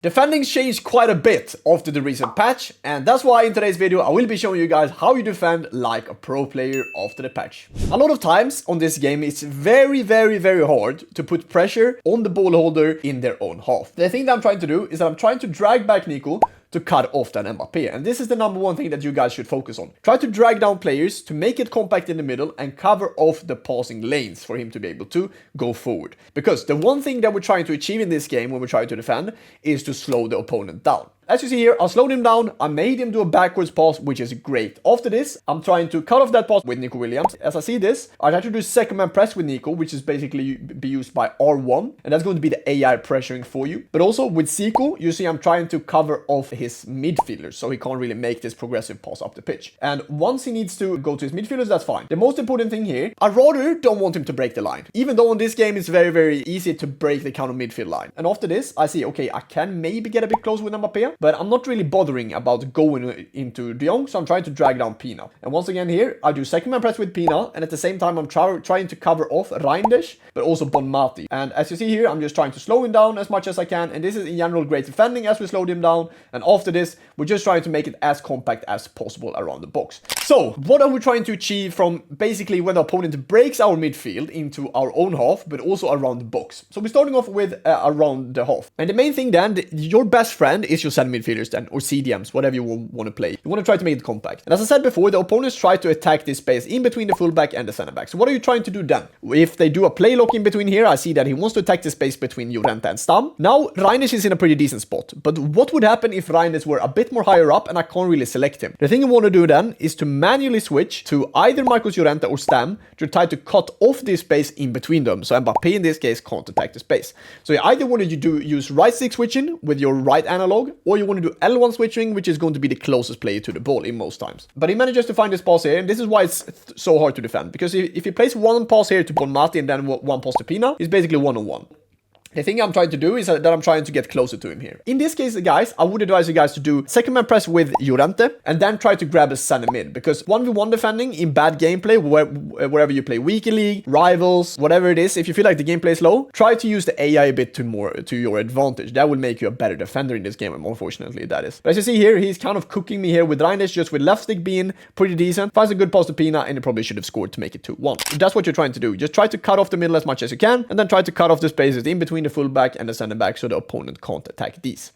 Defending's changed quite a bit after the recent patch, and that's why in today's video I will be showing you guys how you defend like a pro player after the patch. A lot of times on this game it's very hard to put pressure on the ball holder in their own half. The thing that I'm trying to do is that I'm trying to drag back Nico to cut off that Mbappé, and this is the number one thing that you guys should focus on. Try to drag down players to make it compact in the middle and cover off the passing lanes for him to be able to go forward. Because the one thing that we're trying to achieve in this game when we're trying to defend is to slow the opponent down. As you see here, I slowed him down, I made him do a backwards pass, which is great. After this, I'm trying to cut off that pass with Nico Williams. As I see this, I try to do second man press with Nico, which is basically be used by R1, and that's going to be the AI pressuring for you. But also with Zico, you see I'm trying to cover off his midfielders, so he can't really make this progressive pass up the pitch. And once he needs to go to his midfielders, that's fine. The most important thing here, I rather don't want him to break the line. Even though in this game it's very easy to break the counter midfield line. And after this, I see, okay, I can maybe get a bit close with Mbappé, but I'm not really bothering about going into De Jong, so I'm trying to drag down Pina. And once again here, I do second man press with Pina, and at the same time I'm trying to cover off Reinders, but also Bonmati. And as you see here, I'm just trying to slow him down as much as I can, and this is in general great defending as we slowed him down. And after this, we're just trying to make it as compact as possible around the box. So, what are we trying to achieve from basically when the opponent breaks our midfield into our own half, but also around the box? So we're starting off with around the half. And the main thing then, your best friend is your center midfielders then, or CDMs, whatever you want to play. You want to try to make it compact. And as I said before, the opponents try to attack this space in between the fullback and the center back. So what are you trying to do then? If they do a play lock in between here, I see that he wants to attack the space between Llorente and Stam. Now, Reinders is in a pretty decent spot. But what would happen if Reinders were a bit more higher up and I can't really select him? The thing you want to do then is to manually switch to either Marcos Llorente or Stam to try to cut off this space in between them. So Mbappé in this case can't attack the space. So you either want to use right stick switching with your right analog, or you want to do L1 switching, which is going to be the closest player to the ball in most times. But he manages to find this pass here, and this is why it's so hard to defend. Because if he plays one pass here to Bonmati and then one pass to Pina, it's basically one-on-one. The thing I'm trying to do is that I'm trying to get closer to him here. In this case, guys, I would advise you guys to do second man press with Llorente and then try to grab a center mid, because 1v1 defending in bad gameplay, wherever you play weekly league, rivals, whatever it is, if you feel like the gameplay is low, try to use the AI a bit to your advantage. That will make you a better defender in this game, and unfortunately that is. But as you see here, he's kind of cooking me here with Reinders, just with left stick being pretty decent. Finds a good pass to Pina, and he probably should have scored to make it 2-1. So that's what you're trying to do. Just try to cut off the middle as much as you can, and then try to cut off the spaces in between the fullback and the center back so the opponent can't attack these.